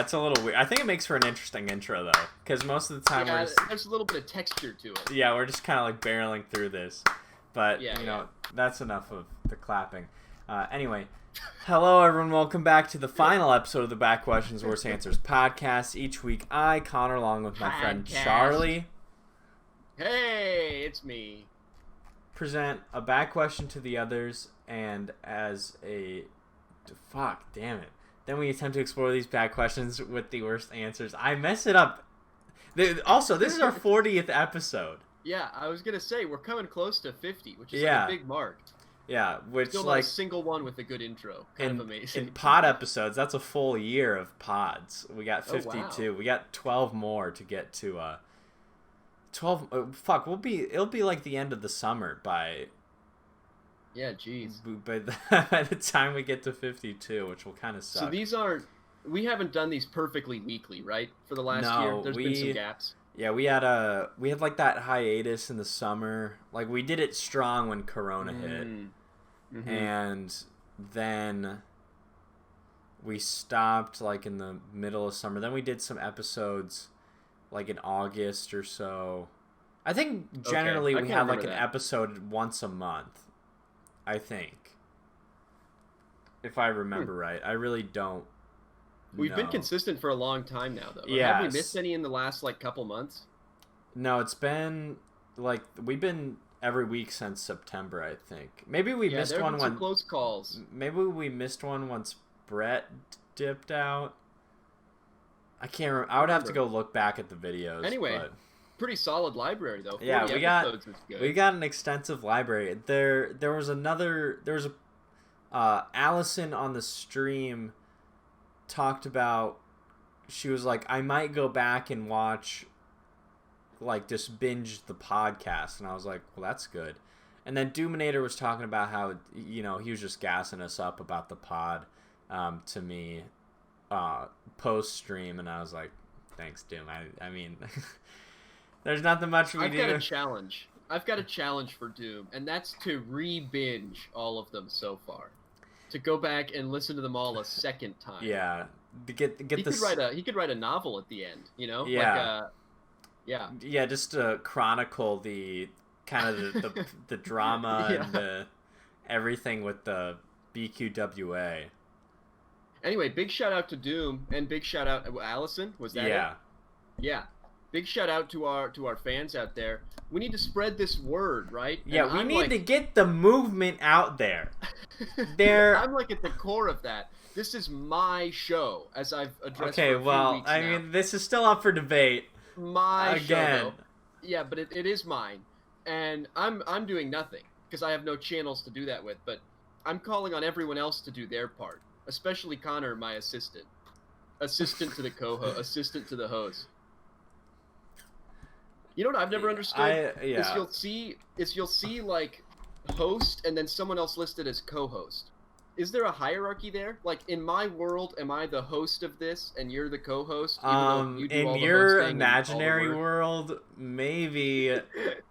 it's a little weird. I think it makes for an interesting intro though, because most of the time there's a little bit of texture to it. Yeah, we're just kind of like barreling through this, but that's enough of the clapping. Anyway, hello everyone, welcome back to the final episode of the Back Questions Worst Answers podcast. Each week, I, Connor, along with my friend Charlie, hey, it's me, present a back question to the others, and as a fuck, damn it. Then we attempt to explore these bad questions with the worst answers. I mess it up. Also, this is our 40th episode. Yeah, I was going to say, we're coming close to 50, which is like a big mark. Yeah, which still not a single one with a good intro. Kind of amazing. In pod episodes, that's a full year of pods. We got 52. Oh, wow. We got 12 more to get to 12 it'll be like the end of the summer by yeah, jeez. By the time we get to 52, which will kind of suck. So we haven't done these perfectly weekly, right? For the last year, there's been some gaps. Yeah, we had like that hiatus in the summer. Like we did it strong when Corona hit, and then we stopped like in the middle of summer. Then we did some episodes like in August or so. I think generally we had like an episode once a month. I think, if I remember right. I really don't We've been consistent for a long time now, though. Yeah. Have we missed any in the last, like, couple months? No, it's been, like, we've been every week since September, I think. Maybe we missed one some close calls. Maybe we missed one once Brett dipped out. I can't remember. I would have to go look back at the videos. Anyway. Pretty solid library though. Yeah, we got an extensive library. There was Allison on the stream talked about, she was like, I might go back and watch, like, just binge the podcast, and I was like, well, that's good. And then Doominator was talking about how, he was just gassing us up about the pod to me post stream, and I was like, thanks, Doom. I mean there's nothing much we do. I've got a challenge for Doom, and that's to re-binge all of them so far. To go back and listen to them all a second time. Yeah. To get this... He could write a novel at the end, you know? Yeah. Yeah. Yeah, just to chronicle the kind of the drama and the everything with the BQWA. Anyway, big shout out to Doom, and big shout out Allison, was that it? Yeah. Big shout out to our fans out there. We need to spread this word, right? Yeah, we need to get the movement out there. I'm like at the core of that. This is my show, as I've addressed. Okay, for a few weeks now. mean, this is still up for debate. My show, though. Yeah, but it is mine, and I'm doing nothing because I have no channels to do that with. But I'm calling on everyone else to do their part, especially Connor, my assistant to the co-host, assistant to the host. You know what I've never understood? Is you'll see like host and then someone else listed as co-host. Is there a hierarchy there? Like in my world, am I the host of this and you're the co-host? In your imaginary world, maybe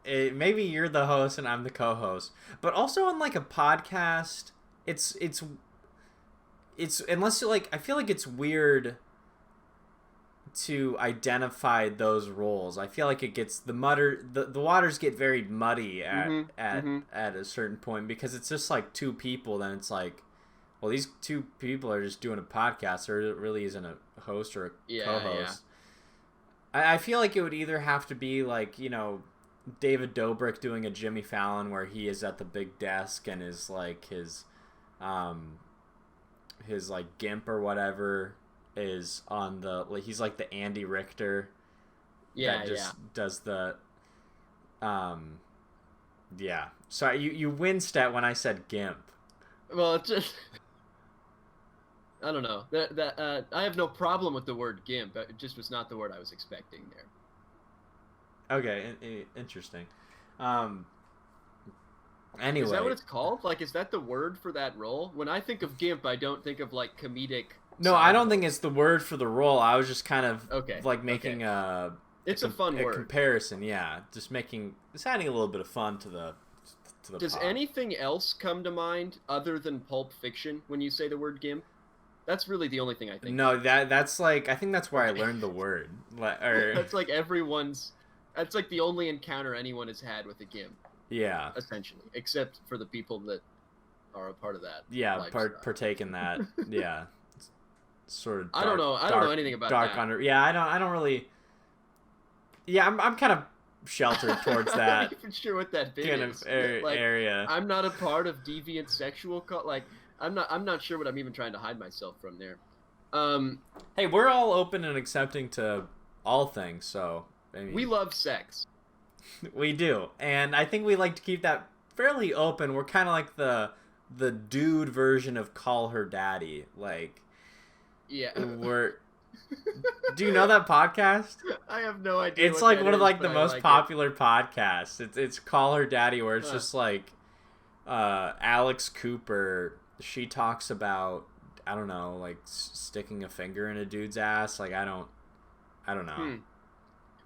you're the host and I'm the co-host. But also on like a podcast, it's unless you like, I feel like it's weird to identify those roles. I feel like it gets the waters get very muddy at a certain point because it's just like two people. Then it's like, well, these two people are just doing a podcast. There really isn't a host or a co-host. Yeah. I feel like it would either have to be like, David Dobrik doing a Jimmy Fallon where he is at the big desk and is like his like GIMP or whatever is on he's like the Andy Richter does the so you winced at when I said GIMP. Well, it's just I don't know that I have no problem with the word GIMP. It just was not the word I was expecting there. Okay, interesting. Anyway, is that what it's called? Like, is that the word for that role? When I think of GIMP, I don't think of like comedic. No, I don't think it's the word for the role. I was just kind of like making it's a fun word comparison. Yeah, just adding a little bit of fun to the Does pod. Anything else come to mind other than Pulp Fiction when you say the word GIMP? That's really the only thing I think. No, that's like I think that's where I learned the word. That's like everyone's. That's like the only encounter anyone has had with a GIMP. Yeah. Essentially, except for the people that are a part of that. Yeah, partake in that. Yeah. Sort of. I don't know anything about that. Yeah, I don't really. Yeah, I'm kind of sheltered towards that. I'm not even sure what that bit kind is. of area. I'm not a part of deviant sexual I'm not sure what I'm even trying to hide myself from there. Hey, we're all open and accepting to all things, so I mean, we love sex. We do, and I think we like to keep that fairly open. We're kind of like the dude version of Call Her Daddy, like. Yeah. Do you know that podcast? I have no idea. It's like one of like the most popular podcasts. It's Call Her Daddy, where it's just like Alex Cooper. She talks about, I don't know, like sticking a finger in a dude's ass. Like I don't know.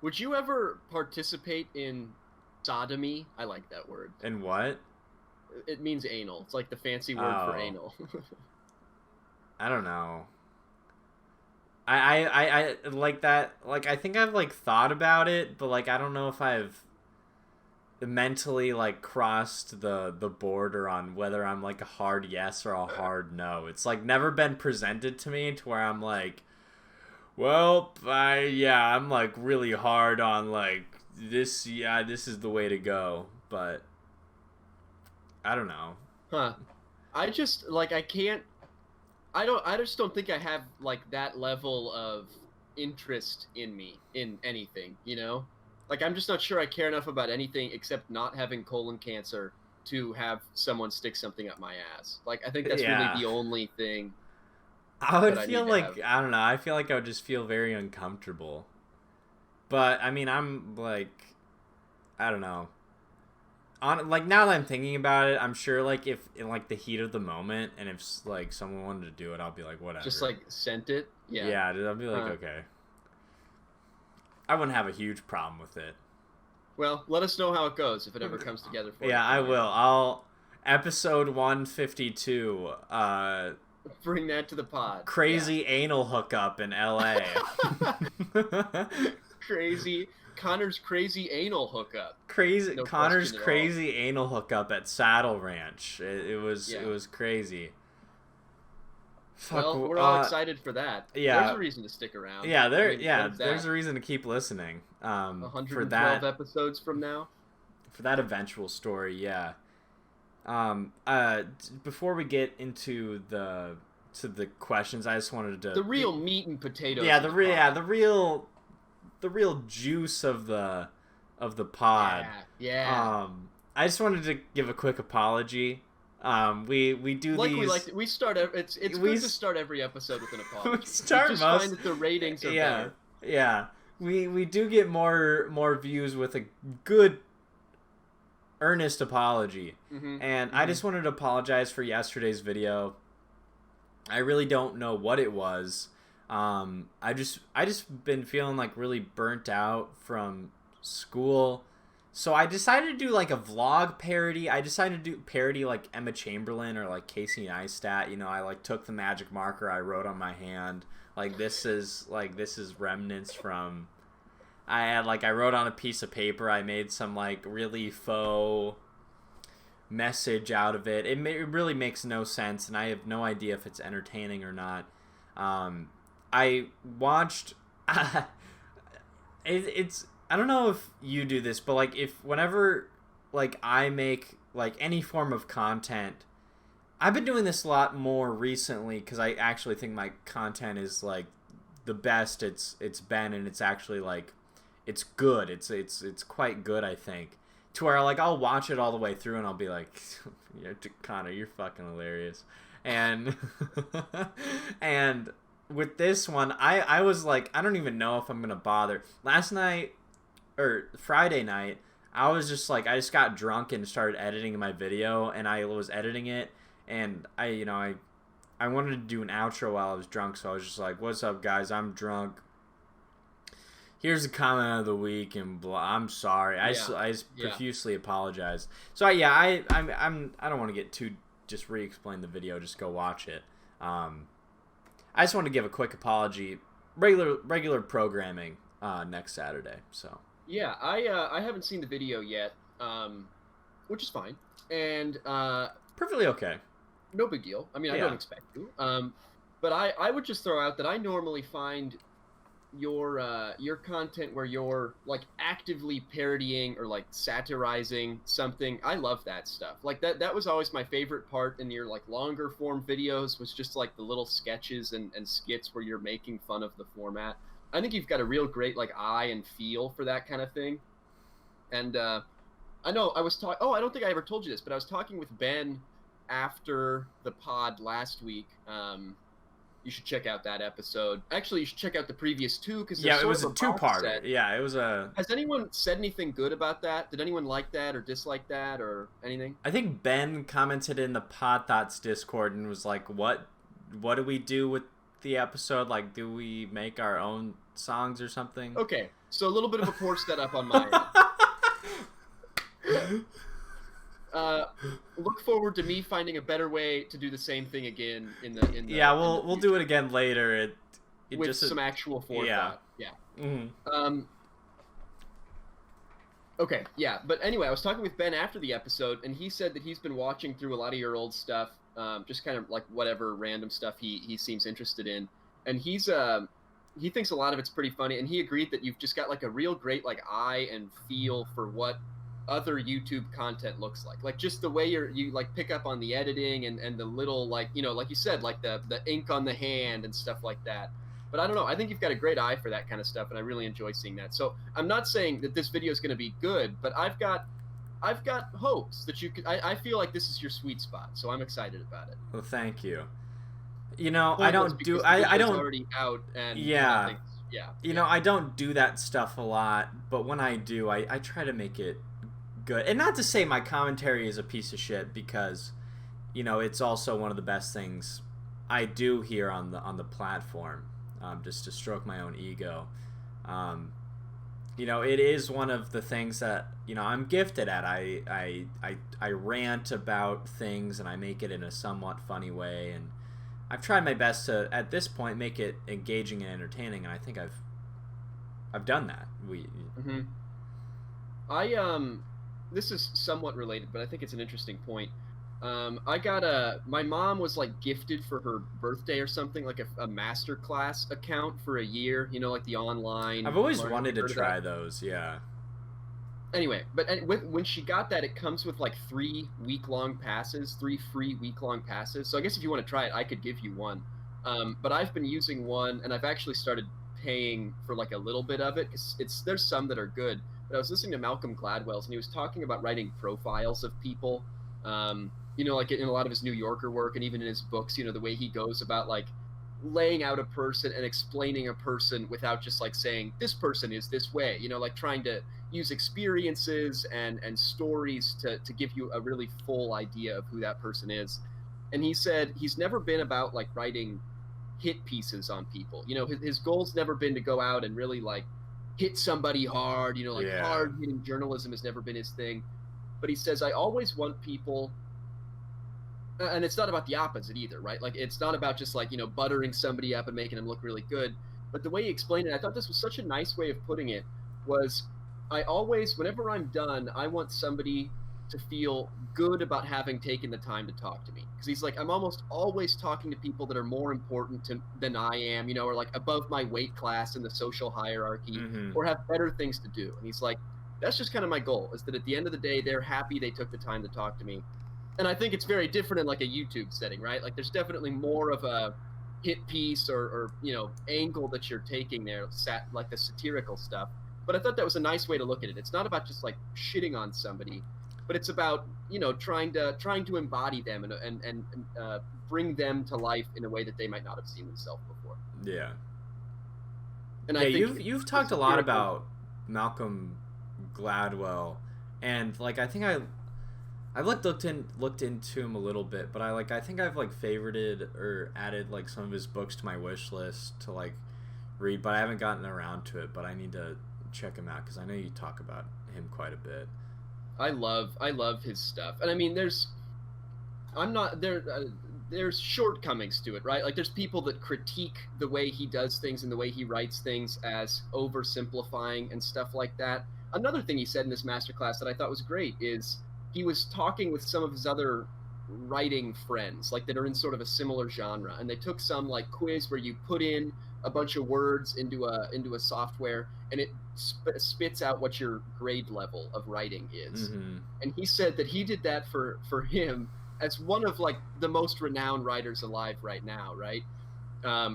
Would you ever participate in sodomy? I like that word. In what? It means anal. It's like the fancy word for anal. I don't know. I like that. Like I think I've like thought about it, but like I don't know if I've mentally like crossed the border on whether I'm like a hard yes or a hard no. It's like never been presented to me to where I'm like, well, I'm like really hard on like this. Yeah, this is the way to go. But I don't know. Huh? I just like I can't. I just don't think I have like that level of interest in me in anything, you know? Like I'm just not sure I care enough about anything except not having colon cancer to have someone stick something up my ass. Like I think that's really the only thing. I would feel like I don't know, I feel like I would just feel very uncomfortable. But I mean, I'm like I don't know. Like now that I'm thinking about it, I'm sure like if in like the heat of the moment and if like someone wanted to do it, I'll be like whatever. Just like sent it. Yeah. Yeah, I'll be like okay. I wouldn't have a huge problem with it. Well, let us know how it goes if it ever comes together for you. Yeah, I will. I'll episode 152. Bring that to the pod. Crazy anal hookup in LA. Connor's crazy anal hookup. Connor's crazy anal hookup at Saddle Ranch. It was crazy. Well, we're all excited for that. Yeah, there's a reason to stick around. Yeah, there's a reason to keep listening. 112 episodes from now. For that eventual story, yeah. Before we get into the questions, I just wanted to the real meat and potatoes. Yeah, the real juice of the pod. Yeah. I just wanted to give a quick apology. We do like these. We start. It's good to start every episode with an apology. We start find that the ratings are better. Yeah. We do get more views with a good, earnest apology, and I just wanted to apologize for yesterday's video. I really don't know what it was. I just been feeling like really burnt out from school, so I decided to do like a vlog parody. I decided to do parody like Emma Chamberlain or like Casey Neistat. You know, I like took the magic marker, I wrote on my hand like this is remnants from. I wrote on a piece of paper. I made some like really faux message out of it. It really makes no sense, and I have no idea if it's entertaining or not. I watched it's I don't know if you do this, but like whenever like I make like any form of content, I've been doing this a lot more recently because I actually think my content is like the best it's been, and it's actually like it's good. It's quite good, I think. To where like I'll watch it all the way through and I'll be like, Connor, you're fucking hilarious. And and with this one, I was like, I don't even know if I'm gonna bother. Last night or Friday night, I was just like, I just got drunk and started editing my video, and I was editing it, and I wanted to do an outro while I was drunk, so I was just like, what's up guys, I'm drunk. Here's the comment of the week and blah. I'm sorry. I just profusely apologize. So I don't want to get too just re-explain the video. Just go watch it. I just want to give a quick apology. Regular programming next Saturday. So yeah, I haven't seen the video yet, which is fine, and perfectly okay. No big deal. I mean, I don't expect to. But I would just throw out that I normally find your content where you're like actively parodying or like satirizing something. I love that stuff. Like that was always my favorite part in your like longer form videos, was just like the little sketches and skits where you're making fun of the format. I think you've got a real great like eye and feel for that kind of thing. And I know I was talking. Oh, I don't think I ever told you this, but I was talking with Ben after the pod last week. You should check out that episode. Actually, you should check out the previous two, because it was a 2-parter. Yeah, it was a. Has anyone said anything good about that? Did anyone like that or dislike that or anything? I think Ben commented in the Pod Thoughts Discord and was like, "What do we do with the episode? Like, do we make our own songs or something?" Okay, so a little bit of a poor setup on my end. Look forward to me finding a better way to do the same thing again in the yeah, we'll do it again later. It with just some actual forethought. Yeah. Mm-hmm. Okay, yeah, but anyway, I was talking with Ben after the episode, and he said that he's been watching through a lot of your old stuff, just kind of like whatever random stuff he seems interested in, and he thinks a lot of it's pretty funny, and he agreed that you've just got like a real great like eye and feel for what other YouTube content looks like just the way you like pick up on the editing and the little like, you know, like you said, like the ink on the hand and stuff like that. But I don't know, I think you've got a great eye for that kind of stuff, and I really enjoy seeing that. So I'm not saying that this video is going to be good, but I've got hopes that you could. I feel like this is your sweet spot, so I'm excited about it. Well, thank you. You know, I don't already out, and yeah. You know, I don't do that stuff a lot, but when I do, I try to make it good. And not to say my commentary is a piece of shit, because, you know, it's also one of the best things I do here on the platform, just to stroke my own ego. You know, it is one of the things that, you know, I'm gifted at. I rant about things, and I make it in a somewhat funny way, and I've tried my best to, at this point, make it engaging and entertaining, and I think I've done that. This is somewhat related, but I think it's an interesting point. I got my mom was like gifted for her birthday or something, like a master class account for a year, you know, like the online. I've always wanted to try those, yeah. Anyway, but when she got that, it comes with like 3 week-long passes, 3 free week-long passes. So I guess if you want to try it, I could give you one. But I've been using one, and I've actually started paying for like a little bit of it, because there's some that are good. But I was listening to Malcolm Gladwell's, and he was talking about writing profiles of people. You know, like in a lot of his New Yorker work, and even in his books, you know, the way he goes about like laying out a person and explaining a person without just like saying this person is this way, you know, like trying to use experiences and stories to give you a really full idea of who that person is. And he said he's never been about like writing hit pieces on people. You know, his goal's never been to go out and really like hit somebody hard, you know, like hard hitting journalism has never been his thing. But he says, I always want people, and it's not about the opposite either, right? Like, it's not about just like, you know, buttering somebody up and making them look really good. But the way he explained it, I thought this was such a nice way of putting it, was I always, whenever I'm done, I want somebody to feel good about having taken the time to talk to me. Because he's like, I'm almost always talking to people that are more important than I am, you know, or like above my weight class in the social hierarchy, or have better things to do. And he's like, that's just kind of my goal, is that at the end of the day, they're happy they took the time to talk to me. And I think it's very different in like a YouTube setting, right? Like there's definitely more of a hit piece or you know, angle that you're taking there, like the satirical stuff. But I thought that was a nice way to look at it. It's not about just like shitting on somebody, but it's about, you know, trying to embody them and bring them to life in a way that they might not have seen themselves before. Yeah. And yeah, I think you've talked a lot about Malcolm Gladwell, and like I think I've like looked into him a little bit, but I think I've like favorited or added like some of his books to my wish list to like read, but I haven't gotten around to it. But I need to check him out, because I know you talk about him quite a bit. I love his stuff, and I mean, there's there's shortcomings to it, right? Like there's people that critique the way he does things and the way he writes things as oversimplifying and stuff like that. Another thing he said in this masterclass that I thought was great is he was talking with some of his other writing friends, like that are in sort of a similar genre, and they took some like quiz where you put in a bunch of words into a software and it spits out what your grade level of writing is. Mm-hmm. And he said that he did that for him as one of like the most renowned writers alive right now, right?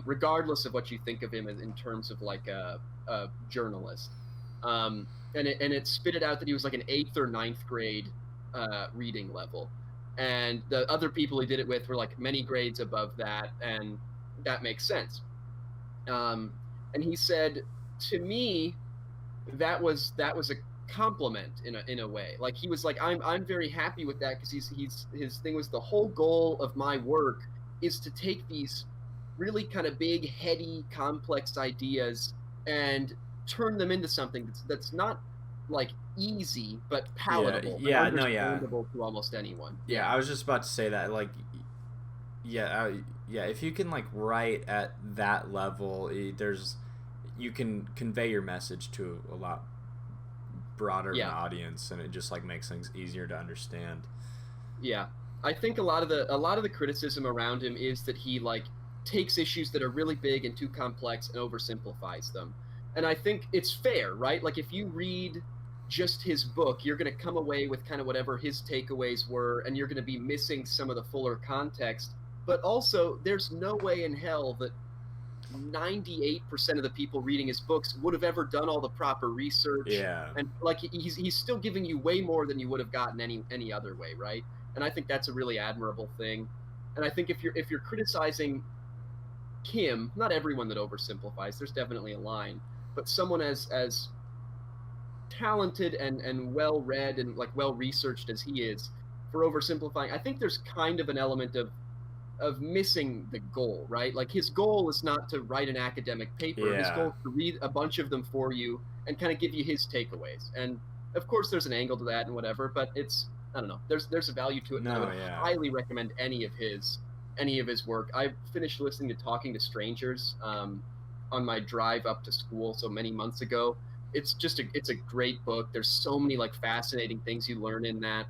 Regardless of what you think of him in terms of like a journalist. And it spit it out that he was like an 8th or 9th grade reading level. And the other people he did it with were like many grades above that, and that makes sense. And he said, to me, that was a compliment in a way. Like he was like, I'm very happy with that, because his thing was, the whole goal of my work is to take these really kind of big, heady, complex ideas and turn them into something that's not like easy but palatable, understandable to almost anyone. Yeah, I was just about to say that, like, if you can like write at that level, you can convey your message to a lot broader of an audience, and it just like makes things easier to understand. Yeah, I think a lot of the criticism around him is that he like takes issues that are really big and too complex and oversimplifies them. And I think it's fair, right? Like if you read just his book, you're going to come away with kind of whatever his takeaways were, and you're going to be missing some of the fuller context. But also, there's no way in hell that 98% of the people reading his books would have ever done all the proper research. Yeah. And like he's still giving you way more than you would have gotten any other way, right? And I think that's a really admirable thing. And I think if you're criticizing him, not everyone that oversimplifies, there's definitely a line, but someone as talented and well read and like well researched as he is, for oversimplifying, I think there's kind of an element of missing the goal, right? Like his goal is not to write an academic paper. Yeah. His goal is to read a bunch of them for you and kind of give you his takeaways. And of course there's an angle to that and whatever, but it's, I don't know, there's a value to it. And I would highly recommend any of his work. I finished listening to Talking to Strangers on my drive up to school so many months ago. It's just it's a great book. There's so many like fascinating things you learn in that.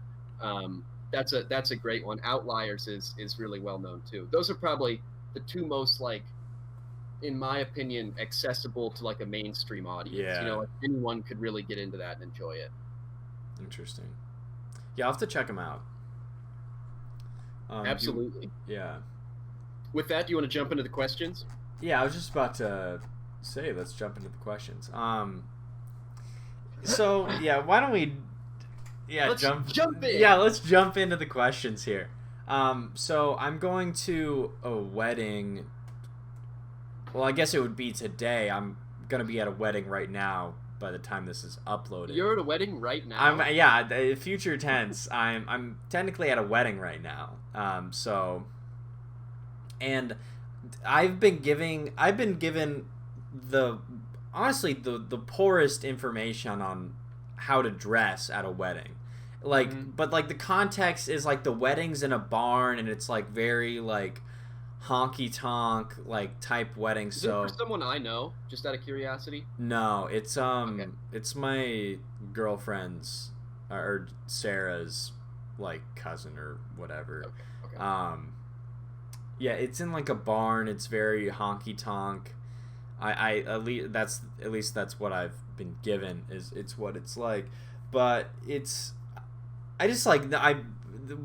That's a great one. Outliers is really well known too. Those are probably the two most, like, in my opinion, accessible to like a mainstream audience. Yeah. You know, like anyone could really get into that and enjoy it. Interesting. Yeah, I'll have to check them out. Absolutely. Yeah. With that, do you want to jump into the questions? Yeah, I was just about to say, let's jump into the questions. So yeah, why don't we? Yeah, let's jump in. Yeah, let's jump into the questions here. So I'm going to a wedding. Well, I guess it would be today. I'm gonna be at a wedding right now by the time this is uploaded. You're at a wedding right now? Future tense. I'm technically at a wedding right now. And I've been given the poorest information on how to dress at a wedding. Like, but like the context is like the wedding's in a barn and it's like very like honky tonk like type wedding. Is it for someone I know? Just out of curiosity. No, it's it's my girlfriend's or Sarah's like cousin or whatever. Okay. Yeah, it's in like a barn. It's very honky tonk. At least that's what I've been given. It's what it's like, but I just like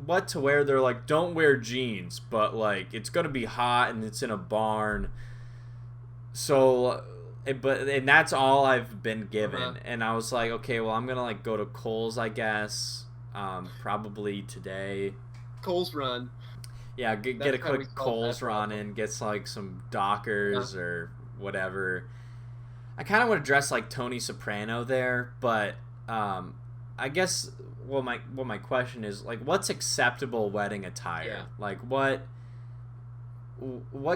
what to wear. They're like, don't wear jeans, but like it's gonna be hot and it's in a barn. So, and that's all I've been given. And I was like, okay, well I'm gonna like go to Kohl's, I guess, probably today. Kohl's Run. Yeah, get a quick Kohl's Run in, get like some Dockers or whatever. I kind of want to dress like Tony Soprano there, but I guess my question is like, what's acceptable wedding attire? Yeah. Like what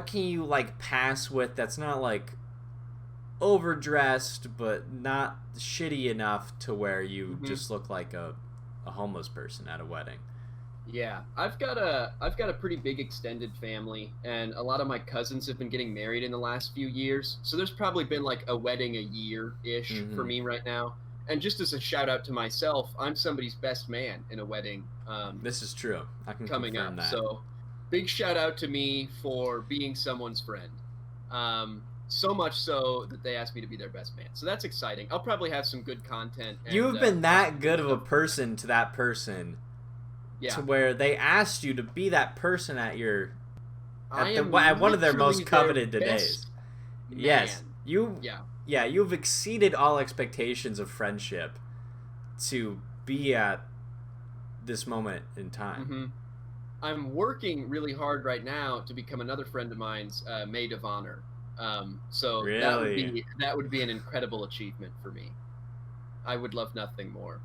can you like pass with that's not like overdressed but not shitty enough to where you just look like a homeless person at a wedding? Yeah, I've got a pretty big extended family, and a lot of my cousins have been getting married in the last few years. So there's probably been like a wedding a year ish for Mm-hmm. me right now. And just as a shout out to myself, I'm somebody's best man in a wedding This is true. I can coming confirm up. that. So big shout out to me for being someone's friend. So much so that they asked me to be their best man. So that's exciting. I'll probably have some good content and You've been post that some good of a stuff for it. person to that person Yeah, to where they asked you to be that person at your I at am one of their most literally their coveted days. best Yes, man. you Yeah. yeah, you've exceeded all expectations of friendship to be at this moment in time. hmm I'm working really hard right now to become another friend of mine's maid of honor. So Really? that would be an incredible achievement for me. I would love nothing more.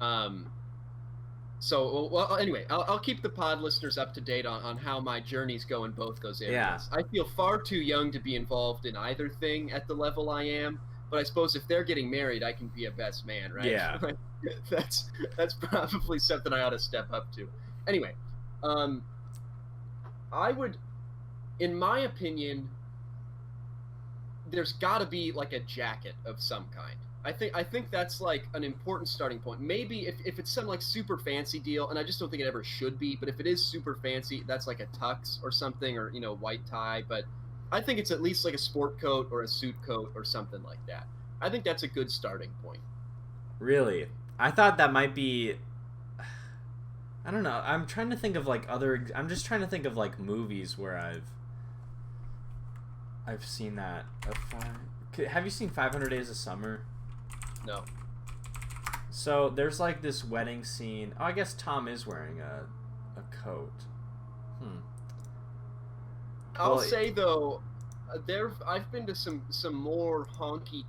Um, well, anyway, I'll keep the pod listeners up to date on how my journeys go in both those Yeah. areas. I feel far too young to be involved in either thing at the level I am, but I suppose if they're getting married, I can be a best man, right? Yeah. That's probably something I ought to step up to. Anyway, um, I would, in my opinion, there's got to be like a jacket of some kind. I think that's like an important starting point. Maybe if it's some like super fancy deal, and I just don't think it ever should be, but if it is super fancy, that's like a tux or something, or white tie. But I think it's at least like a sport coat or a suit coat or something like that. I think that's a good starting point. Really? I thought that might be. I don't know. I'm trying to think of like other. I'm just trying to think of like movies where I've seen that. Have you seen 500 Days of Summer? No. So there's like this wedding scene. Oh, I guess Tom is wearing a coat. Hmm. I'll Well, say though, I've been to some more honky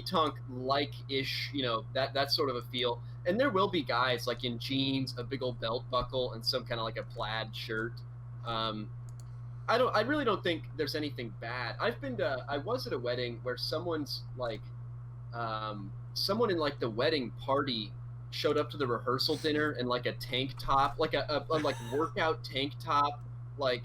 tonk like ish, that sort of a feel. And there will be guys like in jeans, a big old belt buckle, and some kind of like a plaid shirt. Um, I really don't think there's anything bad. I was at a wedding where someone in like the wedding party showed up to the rehearsal dinner in like a tank top, like a like workout tank top, like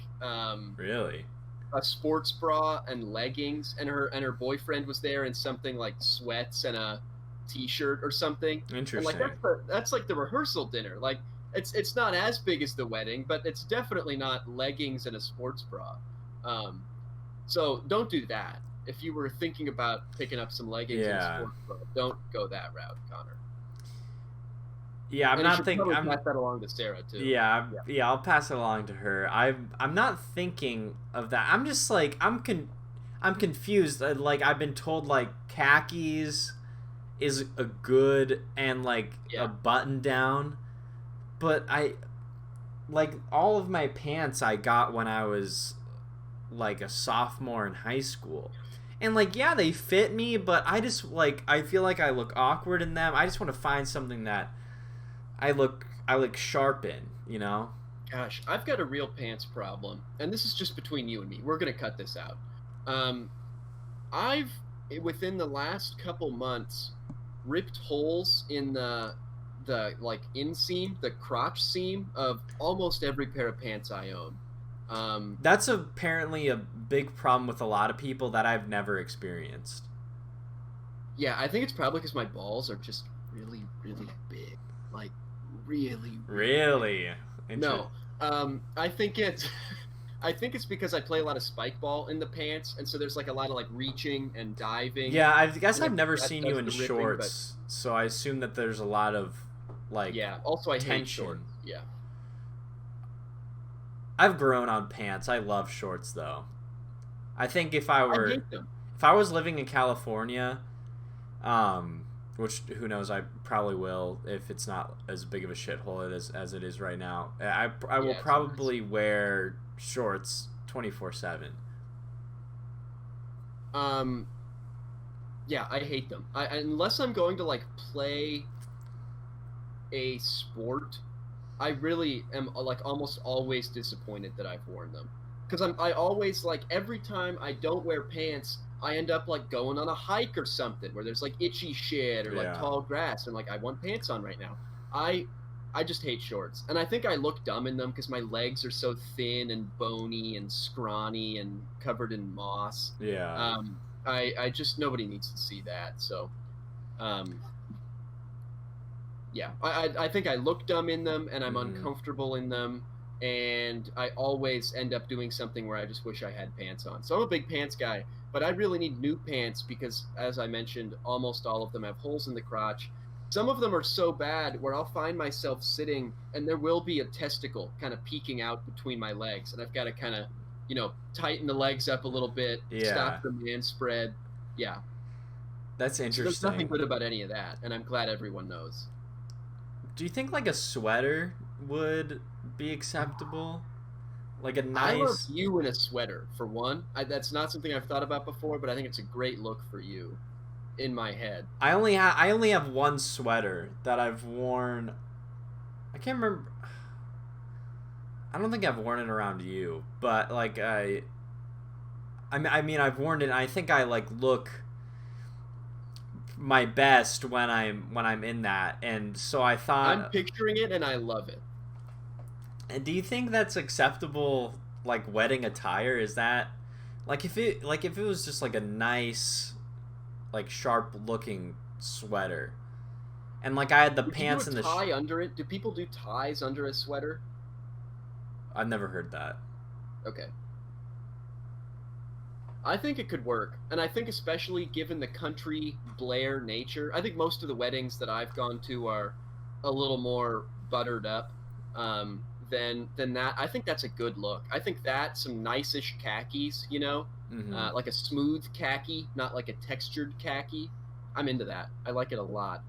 really? a sports bra and leggings, and her boyfriend was there in something like sweats and a t-shirt or something. And like Interesting. that's like the rehearsal dinner. Like it's not as big as the wedding, but it's definitely not leggings and a sports bra. Um, so don't do that. If you were thinking about picking up some leggings and a Yeah. sports bra, don't go that route, Connor. Yeah, I'm And you not should thinking. probably pass that along to Sarah too. Yeah. Yeah. I'll pass it along to her. I'm not thinking of that. I'm just like I'm confused. Like I've been told like khakis is a good and like a Yeah. button down, but I like all of my pants I got when I was like a sophomore in high school. And like yeah, they fit me, but I just like I feel like I look awkward in them. I just want to find something that I look sharp in, you know? Gosh, I've got a real pants problem, and this is just between you and me. We're gonna cut this out. Um, I've within the last couple months ripped holes in the like inseam, the crotch seam of almost every pair of pants I own. Um, That's apparently a big problem with a lot of people that I've never experienced. yeah, I think it's probably because my balls are just really, really big, like really, really big. Really? No, I think it's I think it's because I play a lot of spike ball in the pants, and so there's like a lot of like reaching and diving. Yeah, I guess And I've never that seen does you in the ripping, but shorts, so I assume that there's a lot of like yeah. Also, I hate tension. shorts. Yeah. I've grown on pants. I love shorts though. I think I hate them. if I was living in California, which who knows, I probably will if it's not as big of a shithole as it is right now. I will Yeah, it's probably wear shorts 24/7. um, yeah, I hate them. Unless I'm going to like play a sport, I really am like almost always disappointed that I've worn them because I always like every time I don't wear pants, I end up like going on a hike or something where there's like itchy shit or like tall grass, and like I want pants on right now. I just hate shorts, and I think I look dumb in them because my legs are so thin and bony and scrawny and covered in moss. Yeah. I just nobody needs to see that. So, yeah, I think I look dumb in them, and I'm uncomfortable in them, and I always end up doing something where I just wish I had pants on. So I'm a big pants guy, but I really need new pants because, as I mentioned, almost all of them have holes in the crotch. Some of them are so bad where I'll find myself sitting and there will be a testicle kind of peeking out between my legs, and I've got to kind of, tighten the legs up a little bit, stop the man spread. Yeah. That's interesting. So there's nothing good about any of that, and I'm glad everyone knows. Do you think like a sweater would be acceptable? Like a nice... I love you in a sweater, for one. That's not something I've thought about before, but I think it's a great look for you. In my head, I only have one sweater that I've worn. I can't remember. I don't think I've worn it around you, but like I mean I've worn it. And I think I like look my best when I'm in that, and so I thought I'm picturing it and I love it. And do you think that's acceptable, like wedding attire? Is that like if it was just like a nice, like sharp looking sweater, and like I had the pants and the tie under it? Do people do ties under a sweater? I've never heard that. Okay. I think it could work, and I think especially given the country Blair nature, I think most of the weddings that I've gone to are a little more buttered up than that. I think that's a good look. I think that some nice-ish khakis, like a smooth khaki, not like a textured khaki. I'm into that. I like it a lot.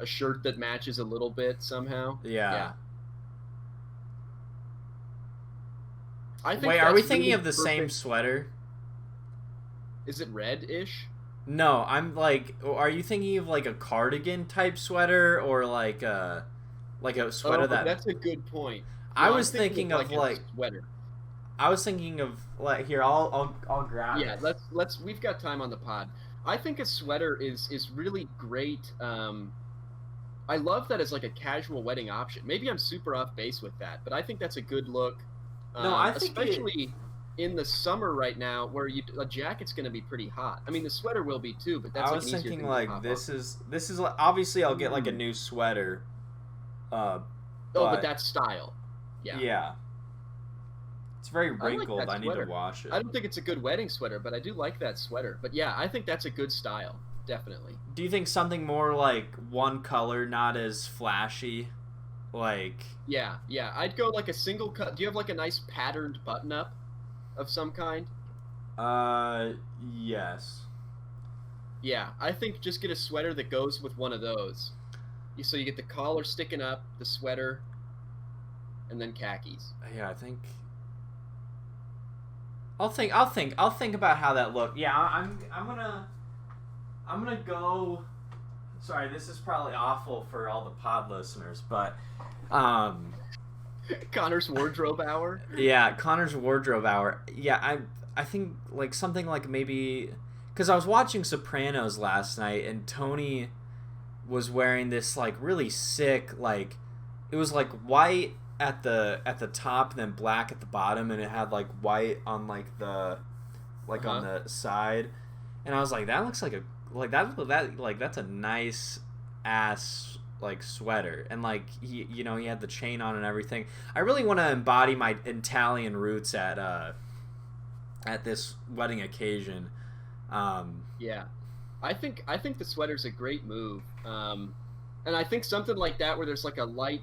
A shirt that matches a little bit somehow. Yeah. I think. Wait, are we thinking of the same sweater? Is it red-ish? No, I'm like, are you thinking of like a cardigan type sweater or like a sweater that? That's a good point. I was thinking of like a sweater. I was thinking of like here. I'll grab. Yeah, let's. We've got time on the pod. I think a sweater is really great. I love that as like a casual wedding option. Maybe I'm super off base with that, but I think that's a good look. No, I think especially in the summer right now, where a jacket's going to be pretty hot. I mean, the sweater will be too, but that's. I was thinking like this is obviously I'll get like a new sweater. But that style. Yeah. Yeah. It's very wrinkled. I need to wash it. I don't think it's a good wedding sweater, but I do like that sweater. But yeah, I think that's a good style. Definitely. Do you think something more like one color, not as flashy? Like... Yeah. I'd go like a single cut. Do you have like a nice patterned button-up of some kind? Yes. Yeah, I think just get a sweater that goes with one of those. So you get the collar sticking up, the sweater, and then khakis. Yeah, I think... I'll think about how that looked. Yeah, I'm gonna go. Sorry, this is probably awful for all the pod listeners, but Connor's wardrobe hour. Yeah, Connor's wardrobe hour. Yeah, I think like something like maybe because I was watching Sopranos last night and Tony was wearing this like really sick, like it was like white at the top, then black at the bottom, and it had like white on like the on the side, and I was like, that looks like that's a nice ass like sweater, and like he had the chain on and everything. I really want to embody my Italian roots at this wedding occasion. Yeah, I think the sweater's a great move, and I think something like that where there's like a light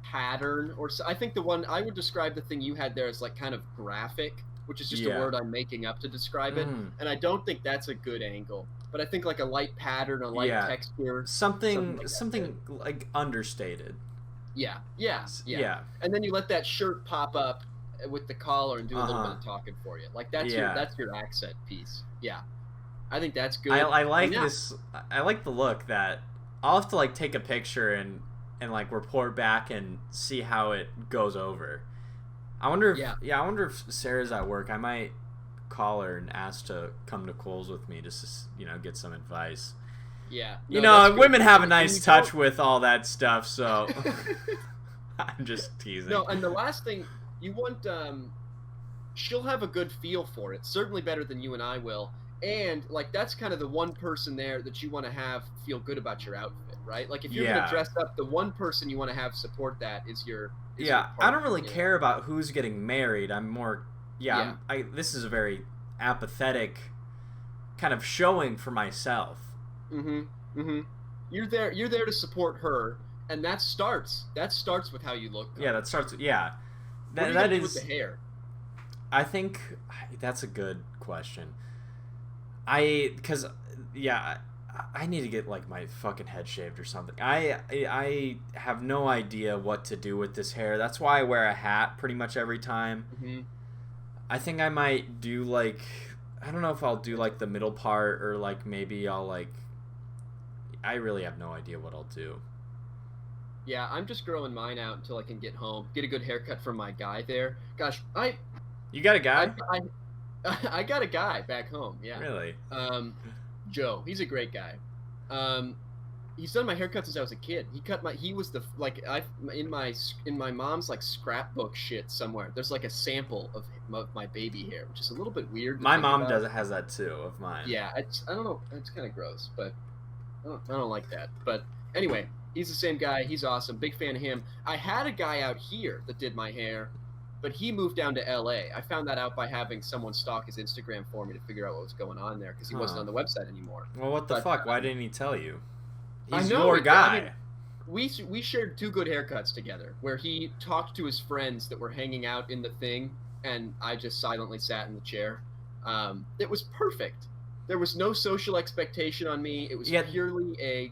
pattern, or I think the one I would describe the thing you had there as like kind of graphic, which is just a word I'm making up to describe it, and I don't think that's a good angle, but I think like a light pattern, a light texture, something like understated. Yeah, and then you let that shirt pop up with the collar and do a little bit of talking for you, like that's your accent piece. Yeah, I think that's good. I like this. I like the look. That I'll have to like take a picture and like report back and see how it goes over. I wonder if Sarah's at work. I might call her and ask to come to Kohl's with me just to, get some advice. Yeah. No, women have a nice touch with all that stuff, so I'm just teasing. No, and the last thing, you want, she'll have a good feel for it. Certainly better than you and I will. And, like, that's kind of the one person there that you want to have feel good about your outfit, right? Like, if you're going to dress up, the one person you want to have support that is your... I don't really care about who's getting married. I'm more... this is a very apathetic kind of showing for myself. You're there to support her, and that starts with how you look. Yeah, that starts... Yeah. What do you do with the hair? I think that's a good question. I need to get like my fucking head shaved or something. I have no idea what to do with this hair. That's why I wear a hat pretty much every time. I think I might do like, I don't know if I'll do like the middle part or like maybe I'll like, I really have no idea what I'll do. Yeah, I'm just growing mine out until I can get home, get a good haircut from my guy there. Gosh, You got a guy? I got a guy back home, yeah. Really? Joe. He's a great guy. He's done my haircut since I was a kid. He was the, like, in my mom's, like, scrapbook shit somewhere. There's, like, a sample of my baby hair, which is a little bit weird. My mom has that, too, of mine. Yeah, I don't know. It's kind of gross, but I don't like that. But anyway, he's the same guy. He's awesome. Big fan of him. I had a guy out here that did my hair, but he moved down to L.A. I found that out by having someone stalk his Instagram for me to figure out what was going on there because he wasn't on the website anymore. Well, what the fuck? Why didn't he tell you? He's I know, your guy. We shared 2 good haircuts together where he talked to his friends that were hanging out in the thing, and I just silently sat in the chair. It was perfect. There was no social expectation on me. It was purely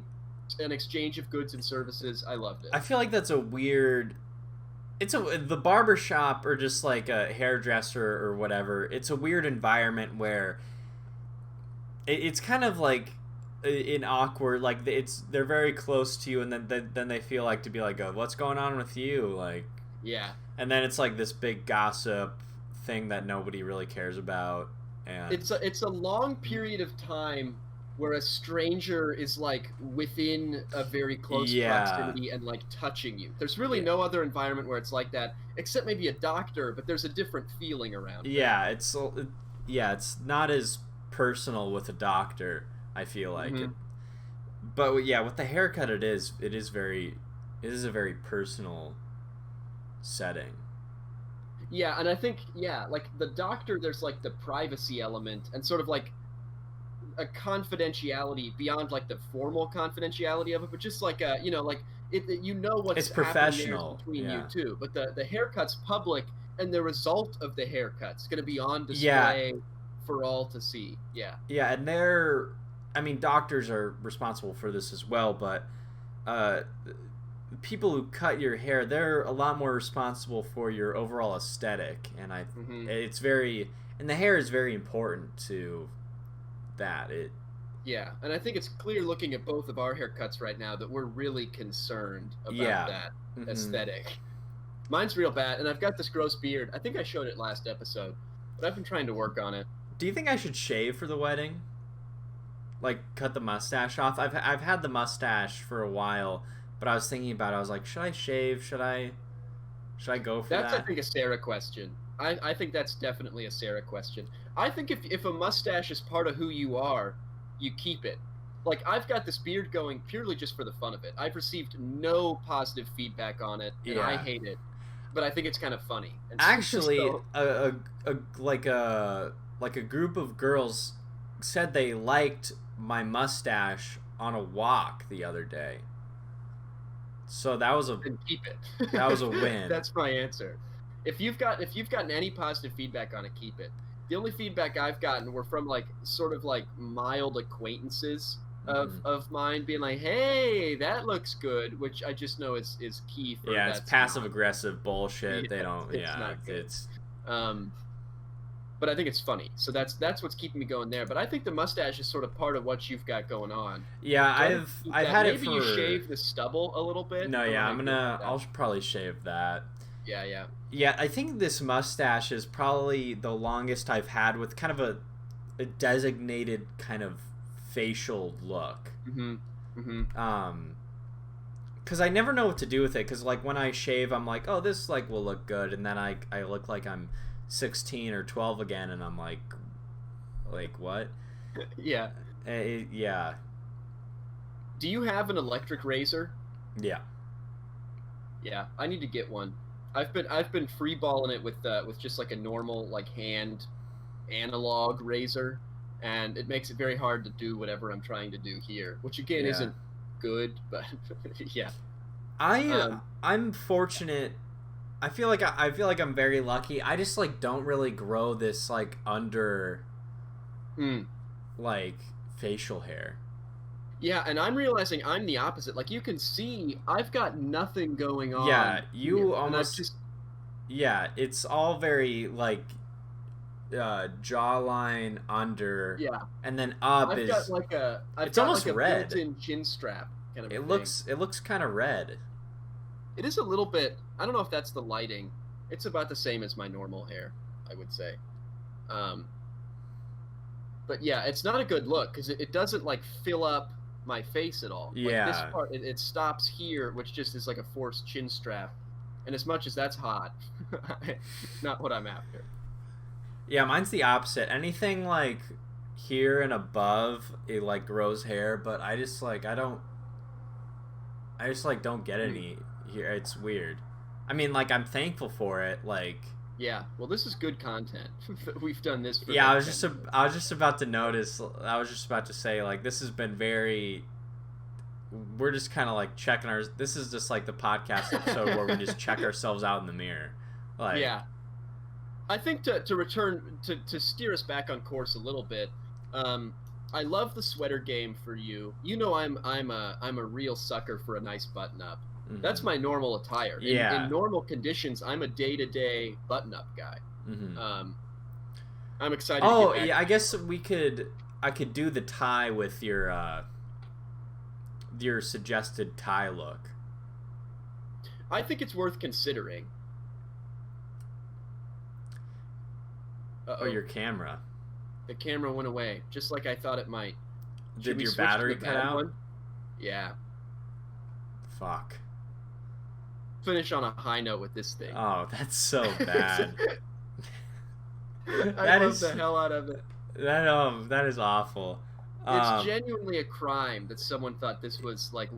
an exchange of goods and services. I loved it. I feel like that's a weird... the barber shop or just like a hairdresser or whatever, it's a weird environment where it's kind of like an awkward, like they're very close to you and then they feel like to be like, oh, what's going on with you? Like, yeah. And then it's like this big gossip thing that nobody really cares about. And it's a long period of time where a stranger is like within a very close proximity and like touching you. There's really no other environment where it's like that, except maybe a doctor, but there's a different feeling around. Yeah, it's not as personal with a doctor, I feel like. But yeah, with the haircut it is a very personal setting. Yeah, and I think like the doctor, there's like the privacy element and sort of like a confidentiality beyond like the formal confidentiality of it, but just like what's it's professional between you two. But the haircut's public, and the result of the haircut's going to be on display for all to see. Yeah, and doctors are responsible for this as well, but people who cut your hair, they're a lot more responsible for your overall aesthetic, and it's very, and the hair is very important to that. And I think it's clear looking at both of our haircuts right now that we're really concerned about that aesthetic. Mine's real bad, and I've got this gross beard. I think I showed it last episode, but I've been trying to work on it. Do you think I should shave for the wedding? Like cut the mustache off? I've had the mustache for a while, but I was thinking about it. I was like, should I shave? Should I go for that? That's, I think, a Sarah question. I think that's definitely a Sarah question. I think if a mustache is part of who you are, you keep it. Like, I've got this beard going purely just for the fun of it. I've received no positive feedback on it, and I hate it. But I think it's kind of funny. And actually, like a group of girls said they liked my mustache on a walk the other day. So that was then keep it. That was a win. That's my answer. If you've gotten any positive feedback on it, keep it. The only feedback I've gotten were from like sort of like mild acquaintances of mine being like, "Hey, that looks good," which I just know is key for it's passive aggressive bullshit. Yeah, they don't. It's but I think it's funny. So that's what's keeping me going there. But I think the mustache is sort of part of what you've got going on. Yeah, I've had it for. Maybe you shave the stubble a little bit. No, yeah, I'll probably shave that. Yeah. Yeah, I think this mustache is probably the longest I've had with kind of a designated kind of facial look. Because I never know what to do with it. Because like when I shave, I'm like, oh, this like will look good, and then I look like I'm 16 or 12 again, and I'm like what? Yeah. Yeah. Do you have an electric razor? Yeah. Yeah, I need to get one. I've been freeballing it with just like a normal like hand analog razor, and it makes it very hard to do whatever I'm trying to do here, which again isn't good, but yeah. I'm fortunate. I feel like I'm very lucky. I just like don't really grow this like under like facial hair. Yeah, and I'm realizing I'm the opposite. Like you can see, I've got nothing going on. Yeah, you here, almost. Yeah, it's all very like jawline under. Yeah, and then up I've is. got like a. It's almost like a red. built-in chin strap kind of. It looks kind of red. It is a little bit. I don't know if that's the lighting. It's about the same as my normal hair, I would say. But yeah, it's not a good look because it doesn't like fill up my face at all. Yeah. Like this part, it stops here, which just is like a forced chin strap. And as much as that's hot, not what I'm after. Yeah, mine's the opposite. Anything like here and above, it like grows hair, but I just like don't get any here. It's weird. I mean, like I'm thankful for it. Like. Yeah, well, this is good content. We've done this for. Yeah, I was just about to notice. I was just about to say like this has been very. We're just kind of like checking our. This is just like the podcast episode where we just check ourselves out in the mirror. Like. Yeah. I think to return to steer us back on course a little bit. I love the sweater game for you. You know, I'm a real sucker for a nice button up. Mm-hmm. That's my normal attire. In normal conditions, I'm a day-to-day button-up guy. Mm-hmm. I'm excited. Oh, to get back I guess I could do the tie with your suggested tie look. I think it's worth considering. Uh-oh. Oh, your camera. The camera went away, just like I thought it might. Did your battery cut out? One? Yeah. Fuck. Finish on a high note with this thing. Oh, that's so bad. I love the hell out of it. That is awful. It's genuinely a crime that someone thought this was like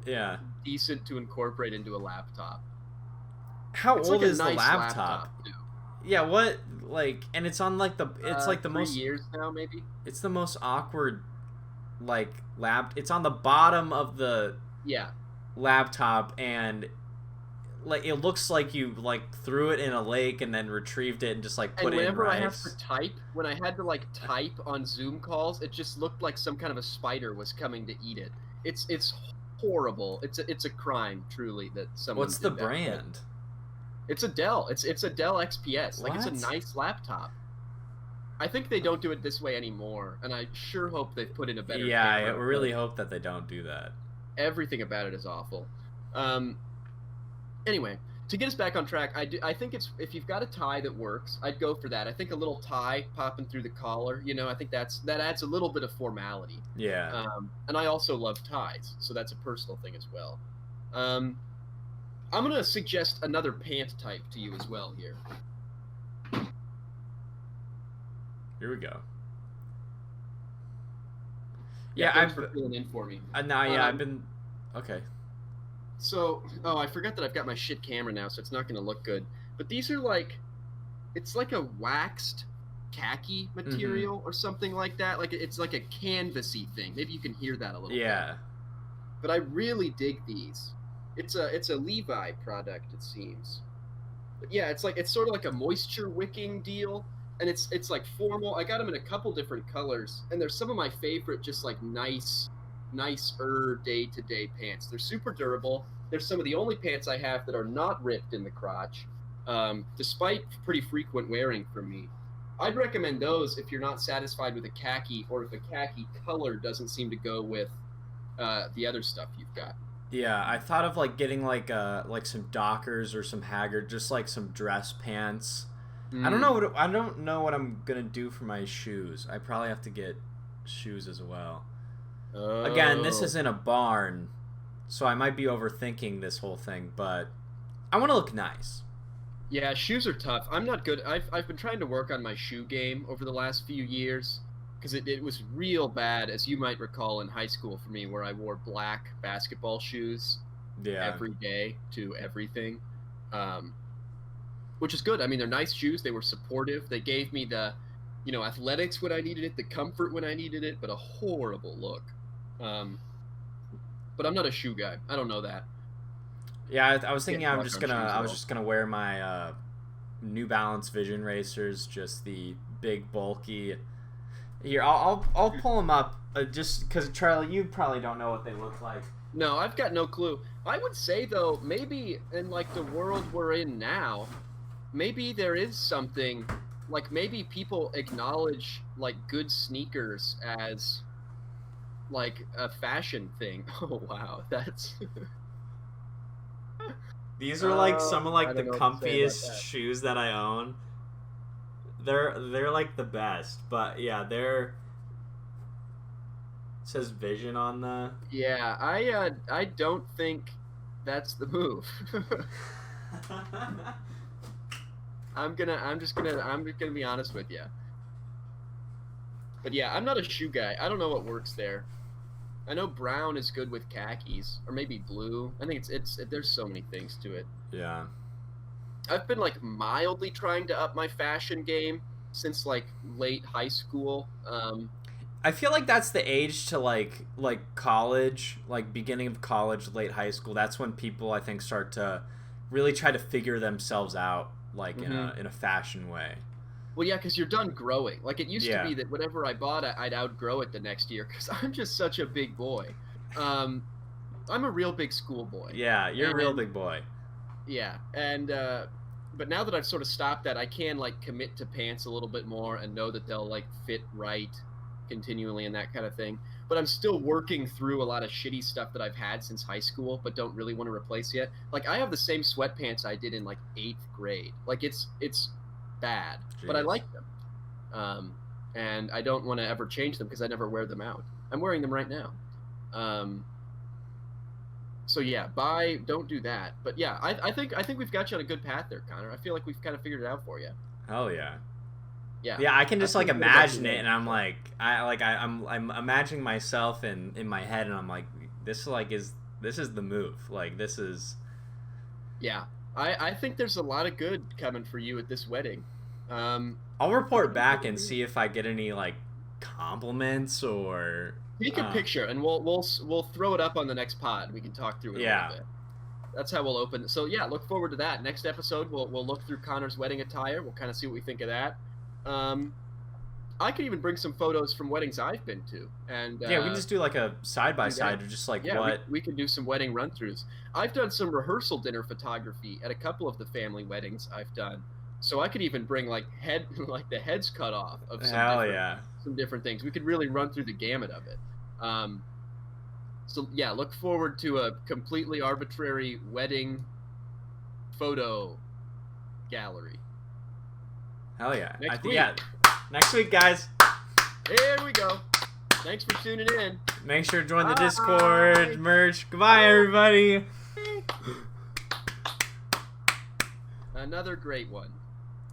decent to incorporate into a laptop. How old is the laptop? Yeah, what like, and it's on like it's like the 3 most years now, maybe. It's the most awkward like It's on the bottom of the laptop, and like it looks like you like threw it in a lake and then retrieved it and just like put it in rice. And whenever I have to type, when I had to like type on Zoom calls, it just looked like some kind of a spider was coming to eat it. It's horrible. It's a crime, truly, that someone. What's the brand? It's a Dell. It's a Dell XPS. Like, it's a nice laptop. I think they don't do it this way anymore, and I sure hope they've put in a better. Yeah, I really hope that they don't do that. Everything about it is awful. Anyway, to get us back on track, I think if you've got a tie that works, I'd go for that. I think a little tie popping through the collar, I think that adds a little bit of formality. Yeah. And I also love ties, so that's a personal thing as well. I'm going to suggest another pant type to you as well here. Here we go. Yeah, thanks for filling in for me. I've been... Okay. So, I forgot that I've got my shit camera now, so it's not going to look good. But these are like... It's like a waxed khaki material or something like that. Like, it's like a canvasy thing. Maybe you can hear that a little bit. Yeah. But I really dig these. It's a Levi product, it seems. But yeah, it's sort of like a moisture wicking deal, and it's like formal. I got them in a couple different colors, and they're some of my favorite, just like nicer day-to-day pants. They're super durable. They're some of the only pants I have that are not ripped in the crotch, despite pretty frequent wearing from me. I'd recommend those if you're not satisfied with a khaki, or if a khaki color doesn't seem to go with the other stuff you've got. Yeah, I thought of like getting like some Dockers or some Haggard, just like some dress pants. I don't know what I'm gonna do for my shoes. I probably have to get shoes as well. Again, this Oh. isn't a barn, so I might be overthinking this whole thing, but I want to look nice. Yeah, shoes are tough. I'm not good. I've been trying to work on my shoe game over the last few years because it was real bad, as you might recall in high school for me, where I wore black basketball shoes Yeah. every day to everything, um, which is good. I mean, they're nice shoes. They were supportive. They gave me the, athletics when I needed it, the comfort when I needed it, but a horrible look. Um, but I'm not a shoe guy. I don't know that. Yeah, I was Can't thinking talk on shoes at I was all. just gonna wear my New Balance Vision Racers, just the big bulky. Here, I'll pull them up just because Charlie, you probably don't know what they look like. No, I've got no clue. I would say though, maybe in like the world we're in now, maybe there is something like maybe people acknowledge like good sneakers as like a fashion thing. Oh wow, that's These are like Oh, some of I like the don't know what to say about comfiest that. shoes that I own. They're like the best, but yeah, it says Vision on the. Yeah, I don't think that's the move. I'm just gonna be honest with you. But yeah, I'm not a shoe guy. I don't know what works there. I know brown is good with khakis, or maybe blue. I think there's so many things to it. Yeah. I've been like mildly trying to up my fashion game since like late high school. I feel like that's the age to like college, like beginning of college, late high school. That's when people I think start to really try to figure themselves out like in a fashion way. Well, yeah, because you're done growing. Like it used to Yeah. be that whatever I bought, I'd outgrow it the next year because I'm just such a big boy. Um, I'm a real big schoolboy. Yeah, you're a real And big boy. yeah, and but now that I've sort of stopped that, I can like commit to pants a little bit more and know that they'll like fit right continually and that kind of thing. But I'm still working through a lot of shitty stuff that I've had since high school, but don't really want to replace yet. Like I have the same sweatpants I did in like 8th grade. Like it's bad, but I Jeez. like them. And I don't want to ever change them because I never wear them out. I'm wearing them right now. Um, so yeah, don't do that. But yeah, I think we've got you on a good path there, Connor. I feel like we've kind of figured it out for you. Hell yeah. Yeah. Yeah, I can I just like feel good about imagine you. it, and I'm imagining myself in my head, and I'm like, this is the move. Like this is. Yeah. I think there's a lot of good coming for you at this wedding. I'll report back and see if I get any like compliments or. Take a picture and we'll throw it up on the next pod. We can talk through it a Yeah. little bit. That's how we'll open it. So yeah, look forward to that. Next episode, we'll look through Connor's wedding attire. We'll kind of see what we think of that. I could even bring some photos from weddings I've been to, and Yeah, we can just do like a side by side of just like yeah, what. we can do some wedding run-throughs. I've done some rehearsal dinner photography at a couple of the family weddings I've done, so I could even bring like like the heads cut off of Hell yeah. some different things. We could really run through the gamut of it. So yeah, look forward to a completely arbitrary wedding photo gallery. Hell yeah. Next think yeah. Next week, guys. Here we go. Thanks for tuning in. Make sure to join the Bye. Discord merch. Goodbye, everybody. Another great one.